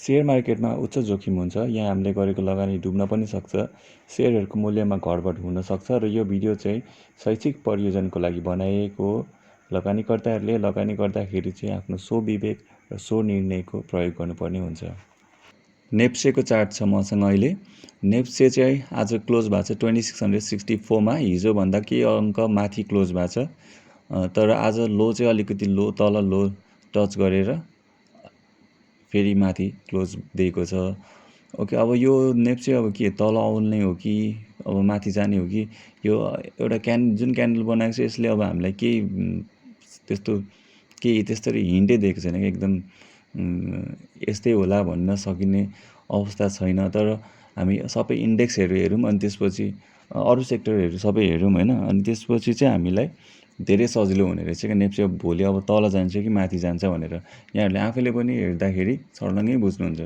Share मार्केटमा उच्च जोखिम हुन्छ। यहाँ हामीले गरेको लगानी डुब्न पनि सक्छ। सेयरहरूको मूल्यमा घटबड हुन सक्छ र यो भिडियो चाहिँ शैक्षिक प्रयोजनको लागि बनाइएको हो। लगानीकर्ताहरूले लगानी गर्दाखेरि चाहिँ आफ्नो स्वविवेक र स्वनिर्णयको प्रयोग गर्नुपर्ने हुन्छ। नेप्सेको चार्ट छ मसँग अहिले। नेप्से चाहिँ आज क्लोज भएको छ 2664 मा। हिजोभन्दा केही अङ्क माथि क्लोज भएको छ, तर आज लो चाहिँ अलिकति तल लो टच गरेर फेरि माथि क्लोज दिएको छ। ओके, अब यो नेप्से अब के तल आउने हो कि अब माथि जाने हो कि, यो एउटा जुन क्यान्डल बनाएको छ यसले अब हामीलाई केही त्यस्तरी हिन्टै दिएको छैन कि एकदम यस्तै होला भन्न सकिने अवस्था छैन। तर हामी सबै इन्डेक्सहरू हेरौँ अनि त्यसपछि अरू सेक्टरहरू सबै हेरौँ होइन, अनि त्यसपछि चाहिँ हामीलाई धेरै सजिलो हुने रहेछ कि नेप्से भोलि अब तल जान्छ कि माथि जान्छ भनेर यहाँहरूले आफैले पनि हेर्दाखेरि छर्लङ्गै बुझ्नुहुन्छ।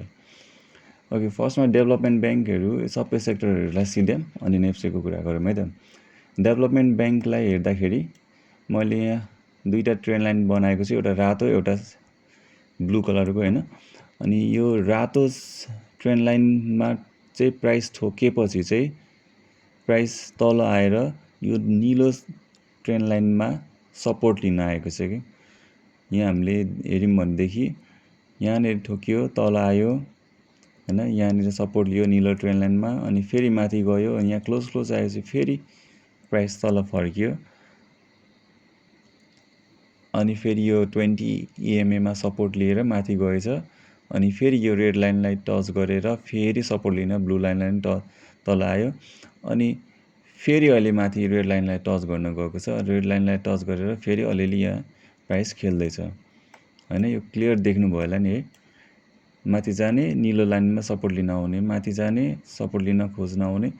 ओके, फर्स्टमा डेभलपमेन्ट ब्याङ्कहरू सबै सेक्टरहरूलाई सिध्याम अनि नेप्सेको कुरा गरौँ है त। डेभलपमेन्ट ब्याङ्कलाई हेर्दाखेरि मैले यहाँ दुईवटा ट्रेन लाइन बनाएको छु, एउटा रातो एउटा ब्लू कलरको होइन। अनि यो रातो ट्रेन लाइनमा चाहिँ प्राइस ठोकेपछि चाहिँ प्राइस तल आएर यो निलो ट्रेन लाइनमा सपोर्ट लिन आएको छ कि। यहाँ हामीले हेऱ्यौँ भनेदेखि यहाँनिर ठोकियो, तल आयो होइन, यहाँनिर सपोर्ट लियो निलो ट्रेन लाइनमा, अनि फेरि माथि गयो, अनि यहाँ क्लोज आएपछि फेरि प्राइस तल फर्कियो, अनि फेरि यो 20 EMA सपोर्ट लिएर माथि गएछ, अनि फेरि यो रेड लाइनलाई टच गरेर फेरि सपोर्ट लिन ब्लू लाइनलाई तल आयो, अनि फेरि अहिले माथि रेड लाइनलाई टच गर्न गएको छ। रेड लाइनलाई टच गरेर फेरि अलिअलि यहाँ प्राइस खेल्दैछ होइन। यो क्लियर देख्नुभयो होला नि है। माथि जाने, निलो लाइनमा सपोर्ट लिन आउने, माथि जाने, सपोर्ट लिन खोज्न आउने,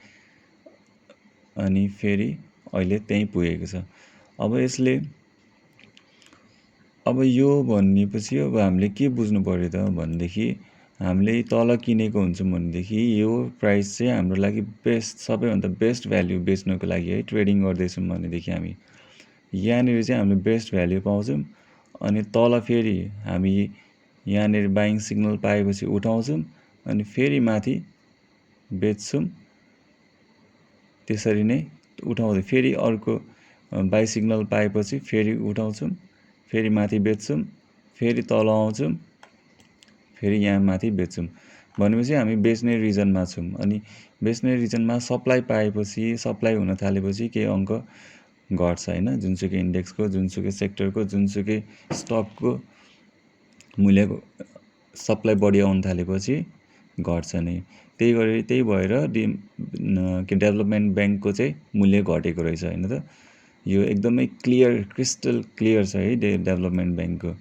अनि फेरि अहिले त्यहीँ पुगेको छ। अब यो भनेपछि अब हामीले के बुझ्नु पर्यो त भनेदेखि, हामीले तल किनेको हुन्छौँ भनेदेखि यो प्राइस चाहिँ हाम्रो लागि सबैभन्दा बेस्ट भ्याल्यु बेच्नको लागि है, ट्रेडिङ गर्दैछौँ भनेदेखि हामी यहाँनिर चाहिँ हामीले बेस्ट भ्याल्यु पाउँछौँ। अनि तल फेरि हामी यहाँनिर बाइङ सिग्नल पाएपछि उठाउँछौँ, अनि फेरि माथि बेच्छौँ। त्यसरी नै उठाउँदै फेरि अर्को बाई सिग्नल पाएपछि फेरि उठाउँछौँ, फेरि माथि बेच्छौँ, फेरि तल आउँछौँ, फेरि यहाँ माथि बेच्छौँ। भनेपछि हामी बेच्ने रिजनमा छौँ। अनि बेच्ने रिजनमा सप्लाई पाएपछि, सप्लाई हुन थालेपछि केही अङ्क घट्छ होइन। जुनसुकै इन्डेक्सको, जुनसुकै सेक्टरको, जुनसुकै स्टकको मूल्यको सप्लाई बढी आउन थालेपछि घट्छ नै। त्यही भएर डेभलपमेन्ट ब्याङ्कको चाहिँ मूल्य घटेको रहेछ होइन त। यो एकदमै क्रिस्टल क्लियर छ है डेभलपमेन्ट ब्याङ्कको।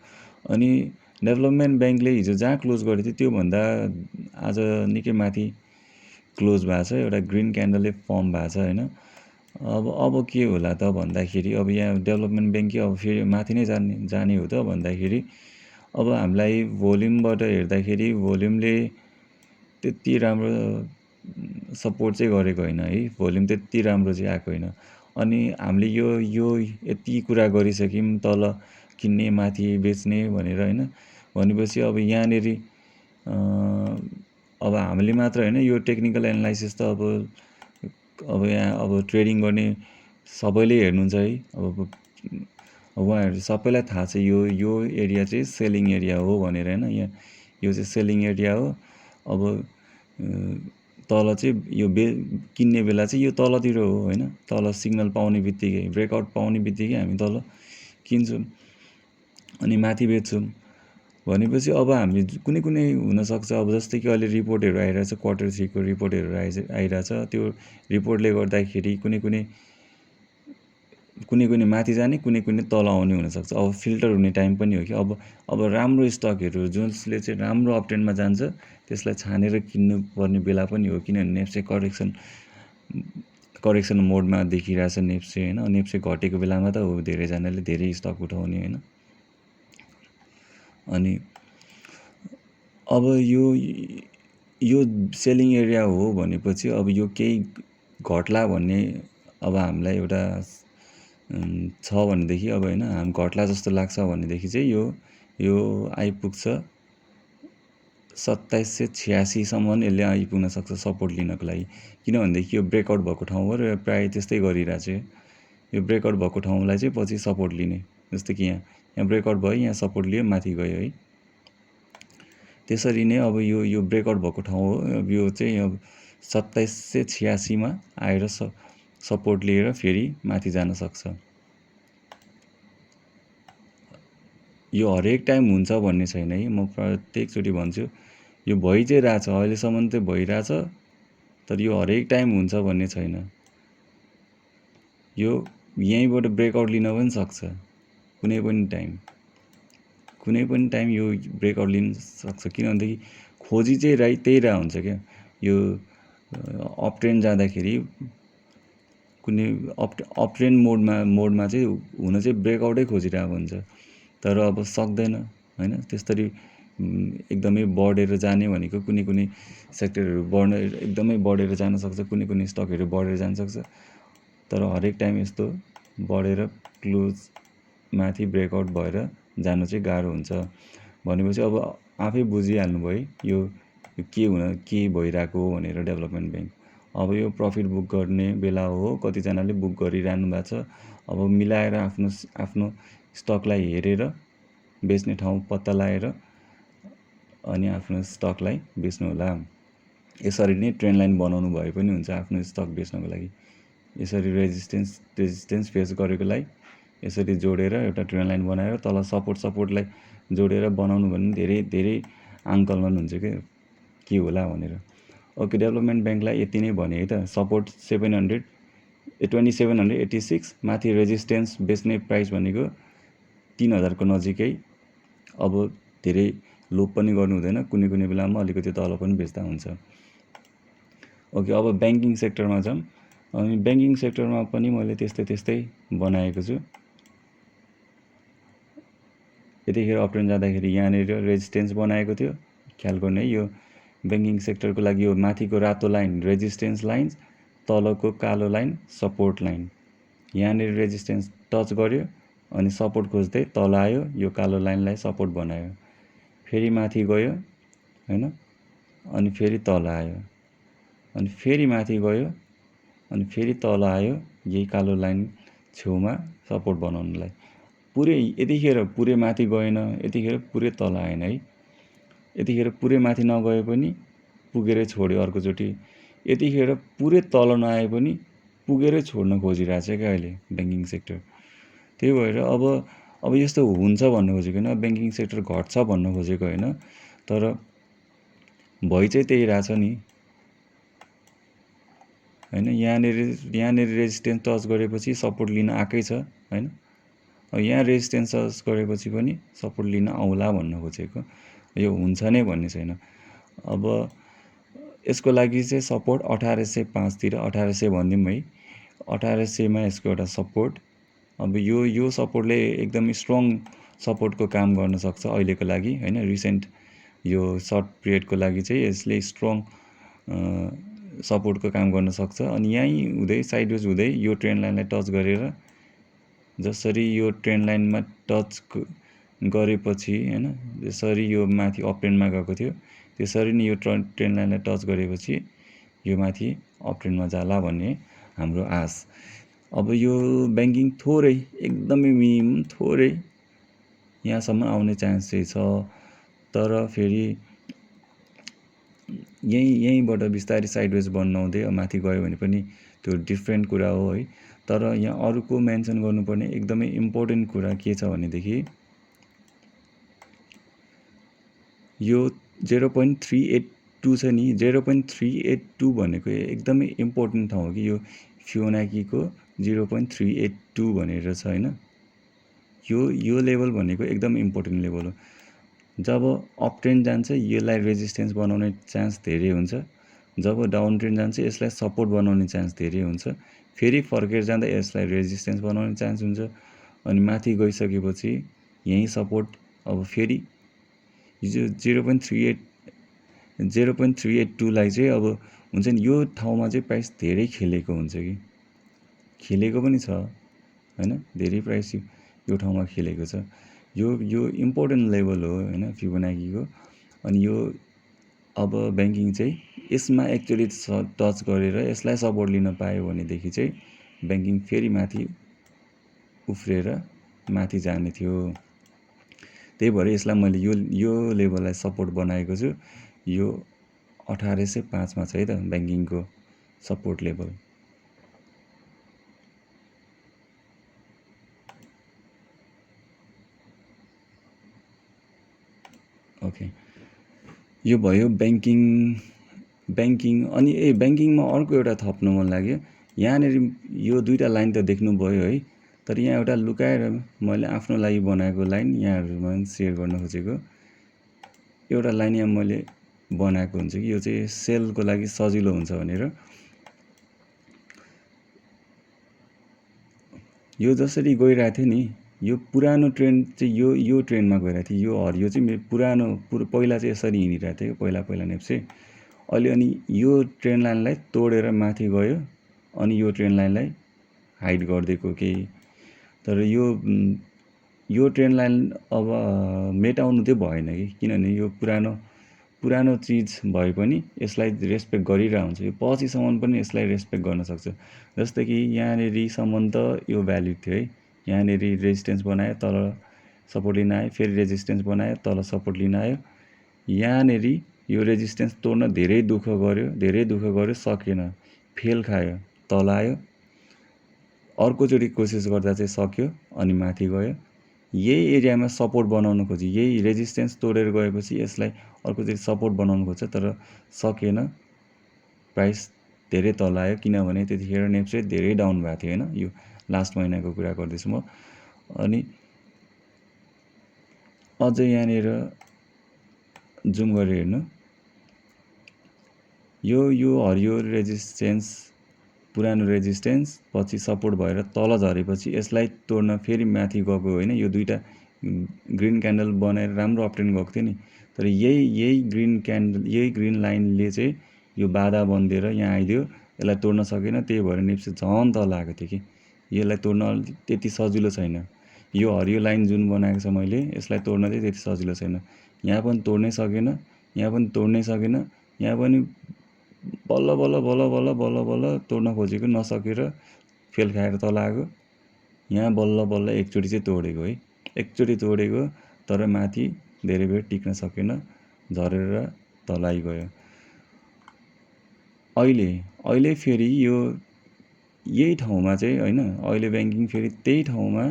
अनि डेभलपमेन्ट ब्याङ्कले हिजो जहाँ क्लोज गरेको थियो त्योभन्दा आज निकै माथि क्लोज भएको छ, एउटा ग्रिन क्यान्डलले फर्म भएको छ होइन। अब के होला त भन्दाखेरि, अब यहाँ डेभलपमेन्ट ब्याङ्कै अब फेरि माथि नै जाने हो त भन्दाखेरि, अब हामीलाई भोल्युमबाट हेर्दाखेरि भोल्युमले त्यति राम्रो सपोर्ट चाहिँ गरेको होइन है। भोल्युम त्यति राम्रो चाहिँ आएको होइन। अनि हामीले यो यति कुरा गरिसक्यौँ तल किन्ने माथि बेच्ने भनेर होइन। भनेपछि अब यहाँनिर अब हामीले मात्र होइन, यो टेक्निकल एनालाइसिस त अब यहाँ अब ट्रेडिङ गर्ने सबैले हेर्नुहुन्छ है। अब उहाँहरू सबैलाई थाहा छ यो एरिया चाहिँ सेलिङ एरिया हो भनेर होइन। यहाँ यो चाहिँ सेलिङ एरिया हो। अब तल चाहिँ यो किन्ने बेला चाहिँ यो तलतिर हो होइन। तल सिग्नल पाउने बित्तिकै, ब्रेकआउट पाउने बित्तिकै हामी तल किन्छौँ अनि माथि बेच्छौँ। भनेपछि अब हामी कुनै हुनसक्छ, अब जस्तै कि अहिले रिपोर्टहरू आइरहेछ, Q3 को रिपोर्टहरू आइरहेछ। त्यो रिपोर्टले गर्दाखेरि कुनै माथि जाने, कुनै तल आउने हुनसक्छ। अब फिल्टर हुने टाइम पनि हो कि। अब राम्रो स्टकहरू जसले चाहिँ राम्रो अपट्रेन्डमा जान्छ त्यसलाई छानेर किन्नुपर्ने बेला पनि हो, किनभने नेप्से करेक्सन मोडमा देखिरहेछ नेप्से होइन। नेप्से घटेको बेलामा त हो धेरैजनाले धेरै स्टक उठाउने होइन। अनि अब यो सेलिङ एरिया हो भनेपछि अब यो केही घट्ला भन्ने अब हामीलाई एउटा छ भनेदेखि, अब होइन हामी घट्ला जस्तो लाग्छ भनेदेखि चाहिँ यो आइपुग्छ 2786 सम्म यसले आइपुग्न सक्छ सपोर्ट लिनको लागि, किनभनेदेखि यो ब्रेकआउट भएको ठाउँ हो र प्रायः त्यस्तै गरिरहेको छ। यो ब्रेकआउट भएको ठाउँलाई चाहिँ पछि सपोर्ट लिने, जस्तो कि यहाँ ब्रेकआउट भयो, यहाँ सपोर्ट लियो, माथि गयो है। त्यसरी नै अब यो ब्रेकआउट भएको ठाउँ हो। अब यो चाहिँ अब 2786मा आएर सपोर्ट लिएर फेरि माथि जान सक्छ। यो हरेक टाइम हुन्छ भन्ने छैन है, म प्रत्येकचोटि भन्छु। यो भइ चाहिँ रहेछ, अहिलेसम्म चाहिँ भइरहेछ, तर यो हरेक टाइम हुन्छ भन्ने छैन। यो यहीँबाट ब्रेकआउट लिन पनि सक्छ, कुनै पनि टाइम यो ब्रेकआउट लिन सक्छ, किनभनेदेखि खोजी चाहिँ त्यही हुन्छ क्या। यो अप ट्रेन्ड जाँदाखेरि कुनै अप ट्रेन्ड मोडमा चाहिँ हुन चाहिँ ब्रेकआउटै खोजिरहेको हुन्छ, तर अब सक्दैन होइन। त्यसरी एकदमै बढेर जाने भनेको कुनै सेक्टरहरू एकदमै बढेर जान सक्छ, कुनै स्टकहरू बढेर जान सक्छ, तर हरेक टाइम यस्तो बढेर क्लोज माथि ब्रेकआउट भएर जानु चाहिँ गाह्रो हुन्छ। भनेपछि अब आफै बुझिहाल्नु भयो यो के भइरहेको हो भनेर। डेभलपमेन्ट ब्याङ्क अब यो प्रफिट बुक गर्ने बेला हो, कतिजनाले बुक गरिरहनु भएको छ। अब मिलाएर आफ्नो स्टकलाई हेरेर बेच्ने ठाउँ पत्ता लगाएर अनि आफ्नो स्टकलाई बेच्नु होला। यसरी नै ट्रेन्ड लाइन बनाउनु भए पनि हुन्छ आफ्नो स्टक बेच्नको लागि। यसरी रेजिस्टेन्स फेस गरेकोलाई यसरी जोडेर एउटा ट्रेन्ड लाइन बनाएर तल सपोर्टलाई जोडेर बनाउनु भने धेरै धेरै आङ्कलन हुन्छ क्या के होला भनेर। ओके, डेभलपमेन्ट ब्याङ्कलाई यति नै भने है त। सपोर्ट 2786, माथि रेजिस्टेन्स बेच्ने प्राइस भनेको 3000 को नजिकै। अब धेरै लोप पनि गर्नु हुँदैन, कुनै बेलामा अलिकति तल पनि बेच्दा हुन्छ। ओके, अब ब्याङ्किङ सेक्टरमा जाऊँ। अनि ब्याङ्किङ सेक्टरमा पनि मैले त्यस्तै बनाएको छु। यतिखेर अप ट्रेन्ड जाँदाखेरि यहाँनिर रेजिस्टेन्स बनाएको थियो, ख्याल गर्ने है। यो ब्याङ्किङ सेक्टरको लागि यो माथिको रातो लाइन रेजिस्टेन्स लाइन, तलको कालो लाइन सपोर्ट लाइन। यहाँनिर रेजिस्टेन्स टच गर्यो अनि सपोर्ट खोज्दै तल आयो, यो कालो लाइनलाई सपोर्ट बनायो, फेरि माथि गयो होइन, अनि फेरि तल आयो, अनि फेरि माथि गयो, अनि फेरि तल आयो, यही कालो लाइन छेउमा सपोर्ट बनाउनुलाई। यतिखेर पुरै माथि गएन, यतिखेर पुरै तल आएन है। यतिखेर पुरै माथि नगए पनि पुगेरै छोड्यो अर्कोचोटि, यतिखेर पुरै तल नआए पनि पुगेरै छोड्न खोजिरहेछ क्या अहिले ब्याङ्किङ सेक्टर। त्यही भएर अब यस्तो हुन्छ भन्नु खोजेको होइन, ब्याङ्किङ सेक्टर घट्छ भन्नु खोजेको होइन, तर भइ चाहिँ त्यही रहेछ नि होइन। यहाँनिर रेजिस्टेन्स टच गरेपछि सपोर्ट लिन आएकै छ होइन। अब यहाँ रेजिस्टेन्स टच गरेपछि पनि सपोर्ट लिन आउला भन्न खोजेको, यो हुन्छ नै भन्ने छैन। अब यसको लागि चाहिँ सपोर्ट 1805 तिर, 1800 भनिदिउँ है, 1800मा यसको एउटा सपोर्ट। अब यो सपोर्टले एकदमै स्ट्रङ सपोर्टको काम गर्न सक्छ अहिलेको लागि होइन। रिसेन्ट यो सर्ट पिरियडको लागि चाहिँ यसले स्ट्रङ सपोर्टको काम गर्न सक्छ। अनि यहीँ हुँदै साइडवेज हुँदै यो ट्रेन्ड लाइनलाई टच गरेर, जसरी यो ट्रेन्ड लाइनमा टच गरेपछि होइन, जसरी यो माथि अप ट्रेन्डमा गएको थियो त्यसरी नै यो ट्रेन्ड लाइनलाई टच गरेपछि यो माथि अप ट्रेन्डमा जाला भन्ने हाम्रो आश। अब यो ब्याङ्किङ थोरै एकदमै थोरै यहाँसम्म आउने चान्स चाहिँ छ, तर फेरि यहीँबाट बिस्तारै साइडवेज बनाउँदै माथि गयो भने पनि त्यो डिफ्रेन्ट कुरा हो है। तर यहाँ अरूको मेन्सन गर्नुपर्ने एकदमै इम्पोर्टेन्ट कुरा के छ भनेदेखि यो 0.382 छ नि, 0.382 भनेको एकदमै इम्पोर्टेन्ट ठाउँ हो कि। यो फियोनाकीको 0.382 भनेर छ होइन। यो लेभल भनेको एकदम इम्पोर्टेन्ट लेभल हो। जब अप ट्रेन्ड जान्छ यसलाई रेजिस्टेन्स बनाउने चान्स धेरै हुन्छ, जब डाउन ट्रेन्ड जान्छ यसलाई सपोर्ट बनाउने चान्स धेरै हुन्छ, फेरि फर्केर जाँदा यसलाई रेजिस्टेन्स बनाउने चान्स हुन्छ, अनि माथि गइसकेपछि यहीँ सपोर्ट। अब फेरि यो 0.382लाई चाहिँ अब हुन्छ नि, यो ठाउँमा चाहिँ प्राइस धेरै खेलेको हुन्छ कि, खेलेको पनि छ होइन, धेरै प्राइस यो ठाउँमा खेलेको छ। यो इम्पोर्टेन्ट लेभल हो होइन फिबोनाकीको। अनि यो अब ब्याङ्किङ चाहिँ यसमा एक्चुअली टच गरेर यसलाई सपोर्ट लिन पायो भनेदेखि चाहिँ ब्याङ्किङ फेरि माथि उफ्रेर माथि जाने थियो। त्यही भएर यसलाई मैले यो लेभललाई सपोर्ट बनाएको छु। यो 1805 मा छ है त ब्याङ्किङको सपोर्ट लेभल। ओके, यो भयो ब्याङ्किङ। अनि ब्याङ्किङमा अर्को एउटा थप्नु मन लाग्यो। यहाँनिर यो दुईवटा लाइन त देख्नुभयो है, तर यहाँ एउटा लुकाएर मैले आफ्नो लागि बनाएको लाइन यहाँहरूमा सेयर गर्न खोजेको। एउटा लाइन यहाँ मैले बनाएको हुन्छ कि यो चाहिँ सेलको लागि सजिलो हुन्छ भनेर। यो जसरी गइरहेको थियो नि, यो पुरानो ट्रेन्ड चाहिँ यो ट्रेन्डमा गइरहेको थियो। यो हरियो चाहिँ पुरानो पहिला चाहिँ यसरी हिँडिरहेको थियो पहिला नेप्से। अहिले अनि यो ट्रेन्ड लाइनलाई तोडेर माथि गयो, अनि यो ट्रेन्ड लाइनलाई हाइड गरिदिएको केही। तर यो ट्रेन्ड लाइन अब मेटाउनु चाहिँ भएन कि, किनभने यो पुरानो चिज भए पनि यसलाई रेस्पेक्ट गरिरहेको हुन्छ। यो पछिसम्म पनि यसलाई रेस्पेक्ट गर्न सक्छ। जस्तै कि यहाँनिरसम्म त यो भ्यालिड थियो है, यहाँनिर रेजिस्टेन्स बनायो, तल सपोर्ट लिन आयो, फेरि रेजिस्टेन्स बनायो, तल सपोर्ट लिन आयो। यहाँनिर यो रेजिस्टेन्स तोड्न धेरै दुःख गर्यो, सकेन, फेल खायो, तल आयो। अर्कोचोटि कोसिस गर्दा चाहिँ सक्यो, अनि माथि गयो। यही एरियामा सपोर्ट बनाउन खोज्यो, यही रेजिस्टेन्स तोडेर गएपछि यसलाई अर्कोचोटि सपोर्ट बनाउनु खोज्छ, तर सकेन, प्राइस धेरै तल आयो। किनभने त्यतिखेर नेप्से धेरै डाउन भएको थियो होइन, यो लास्ट महिनाको कुरा गर्दैछु म। अनि अझ यहाँनिर जुम गरेर हेर्नु, यो हरियो रेजिस्टेन्स, पुरानो रेजिस्टेन्स पछि सपोर्ट भएर तल झरेपछि यसलाई तोड्न फेरि माथि गएको होइन। यो दुईवटा ग्रिन क्यान्डल बनाएर राम्रो अपट्रेन्ड गएको थियो नि, तर यही ग्रिन लाइनले चाहिँ यो बाधा बनिदिएर यहाँ आइदियो, यसलाई तोड्न सकेन। त्यही भएर निप्से झन् तल आएको थियो कि, यसलाई तोड्न त्यति सजिलो छैन। यो हरियो लाइन जुन बनाएको छ मैले, यसलाई तोड्न चाहिँ त्यति सजिलो छैन। यहाँ पनि तोड्नै सकेन, यहाँ पनि तोड्नै सकेन, यहाँ पनि बल्ल तोड्न खोजेको, नसकेर फेल खाएर तल आएको। यहाँ बल्ल एकचोटि चाहिँ तोडेको है, एकचोटि तोडेको, तर माथि धेरै बेर टिक्न सकेन, झरेर तल आइगयो। अहिले फेरि यही ठाउँमा चाहिँ होइन, अहिले ब्याङ्किङ फेरि त्यही ठाउँमा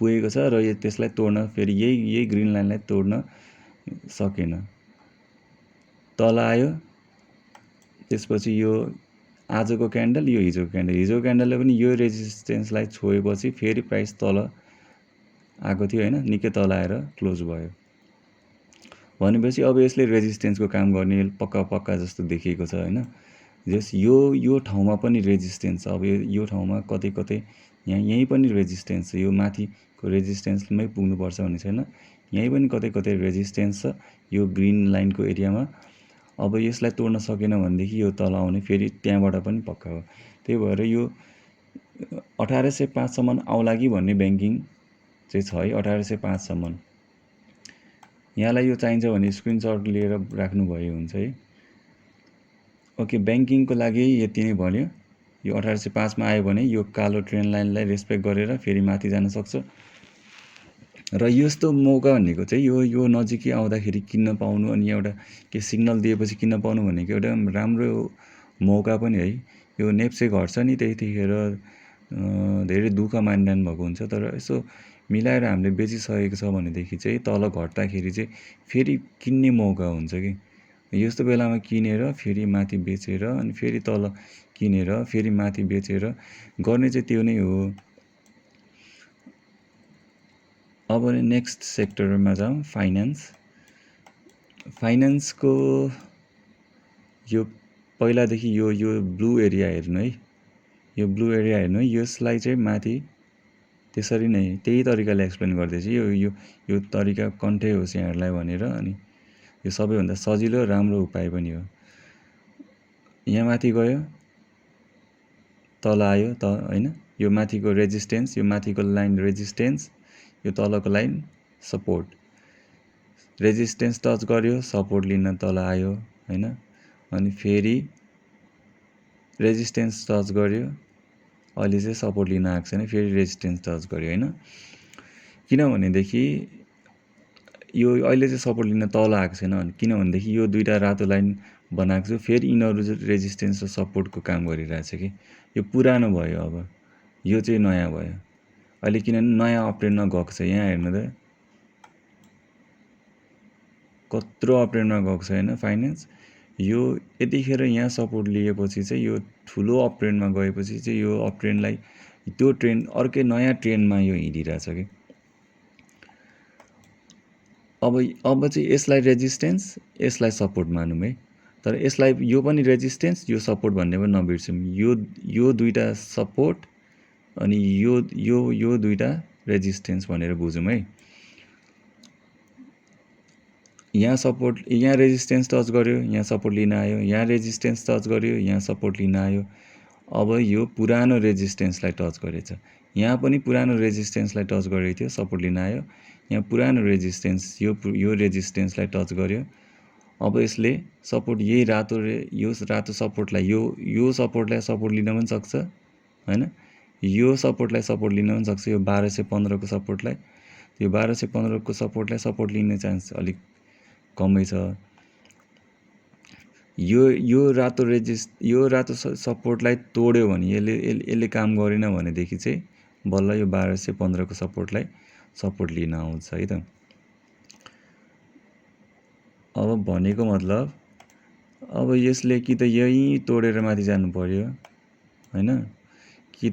पुगेको छ र त्यसलाई तोड्न फेरि यही ग्रिन लाइनलाई तोड्न सकेन, तल आयो। त्यसपछि यो आजको क्यान्डल, यो हिजोको क्यान्डलले पनि यो रेजिस्टेन्सलाई छोएपछि फेरि प्राइस तल आएको थियो होइन, निकै तल आएर क्लोज भयो। भनेपछि अब यसले रेजिस्टेन्सको काम गर्ने पक्का जस्तो देखिएको छ होइन। जस यो ठाउँमा पनि रेजिस्टेन्स छ। अब यो ठाउँमा कतै यहीँ पनि रेजिस्टेन्स छ। यो माथिको रेजिस्टेन्समै पुग्नुपर्छ भन्ने छैन, यहीँ पनि कतै रेजिस्टेन्स छ यो ग्रिन लाइनको एरियामा। अब यसलाई तोड्न सकेन भनेदेखि यो तल आउने फेरि त्यहाँबाट पनि पक्का हो। त्यही भएर यो 1805 सम्म आउला कि भन्ने ब्याङ्किङ चाहिँ छ है, 1805 सम्म। यहाँलाई यो चाहिन्छ भने स्क्रिनसट लिएर राख्नुभयो हुन्छ है। ओके, ब्याङ्किङको लागि यति नै भन्यो। यो 1805 मा आयो भने यो कालो ट्रेन्ड लाइनलाई रेस्पेक्ट गरेर फेरि माथि जान सक्छ। र यस्तो मौका भनेको चाहिँ यो नजिकै आउँदाखेरि किन्न पाउनु, अनि एउटा के सिग्नल दिएपछि किन्न पाउनु भनेको एउटा राम्रो मौका पनि है। यो नेप्से घट्छ नि, त्यतिखेर धेरै दुःख मानिरहनु भएको हुन्छ, तर यसो मिलाएर हामीले बेचिसकेको छ भनेदेखि चाहिँ तल घट्दाखेरि चाहिँ फेरि किन्ने मौका हुन्छ कि। यस्तो बेलामा किनेर फेरि माथि बेचेर, अनि फेरि तल किनेर फेरि माथि बेचेर गर्ने चाहिँ त्यो नै हो। अब नेक्स्ट सेक्टरमा जाउँ, फाइनेन्सको यो पहिलादेखि यो ब्लू एरिया हेर्नु है, यो ब्लू एरिया हेर्नु है। यसलाई चाहिँ माथि त्यसरी नै त्यही तरिकाले एक्सप्लेन गर्दैछु। यो तरिका कन्ठै होस् यहाँहरूलाई भनेर, अनि यो सबैभन्दा सजिलो राम्रो उपाय पनि हो। यहाँ माथि गयो, तल आयो त होइन, यो माथिको रेजिस्टेन्स, यो माथिको लाइन रेजिस्टेन्स, यो तलको लाइन सपोर्ट। रेजिस्टेन्स टच गर्यो, सपोर्ट लिन तल आयो होइन। अनि फेरि रेजिस्टेन्स टच गर्यो, अहिले चाहिँ सपोर्ट लिन आएको छैन, फेरि रेजिस्टेन्स टच गर्यो होइन। किनभनेदेखि यो अहिले चाहिँ सपोर्ट लिन तल आएको छैन, किनभनेदेखि यो दुईवटा रातो लाइन बनाएको छु, फेरि यिनीहरू चाहिँ रेजिस्टेन्स र सपोर्टको काम गरिरहेछ कि यो पुरानो भयो। अब यो चाहिँ नयाँ भयो अहिले, किनभने नयाँ अपट्रेन्डमा गएको छ। यहाँ हेर्नु त कत्रो अपट्रेन्डमा गएको छ होइन फाइनेन्स। यो यतिखेर यहाँ सपोर्ट लिएपछि चाहिँ यो ठुलो अपट्रेन्डमा गएपछि चाहिँ यो अपट्रेन्डलाई त्यो ट्रेन्ड अर्कै नयाँ ट्रेन्डमा यो हिँडिरहेछ कि। अब चाहिँ यसलाई रेजिस्टेन्स, यसलाई सपोर्ट मानौँ है। तर यसलाई यो पनि रेजिस्टेन्स, यो सपोर्ट भन्ने पनि नबिर्सौँ। यो दुईवटा सपोर्ट अनि यो दुईवटा रेजिस्टेन्स भनेर बुझौँ है। यहाँ सपोर्ट, यहाँ रेजिस्टेन्स टच गर्यो, यहाँ सपोर्ट लिन आयो, यहाँ रेजिस्टेन्स टच गर्यो, यहाँ सपोर्ट लिन आयो। अब यो पुरानो रेजिस्टेन्सलाई टच गरेछ, यहाँ पनि पुरानो रेजिस्टेन्सलाई टच गरेको थियो, सपोर्ट लिन आयो। यहाँ पुरानो रेजिस्टेन्स, यो रेजिस्टेन्सलाई टच गर्यो। अब यसले सपोर्ट, यही यो रातो सपोर्टलाई यो सपोर्टलाई सपोर्ट लिन पनि सक्छ होइन। यो सपोर्टलाई सपोर्ट लिन पनि सक्छ, यो 1215 को सपोर्टलाई। यो 1215 को सपोर्टलाई सपोर्ट लिने चान्स अलिक कमै छ। यो रातो सपोर्टलाई तोड्यो भने, यसले काम गरेन भनेदेखि चाहिँ बल्ल यो 1215 को सपोर्टलाई सपोर्ट लिन आउँछ है त। अब भनेको मतलब अब यसले कि त यही तोडेर माथि जानु पर्यो होइन, कि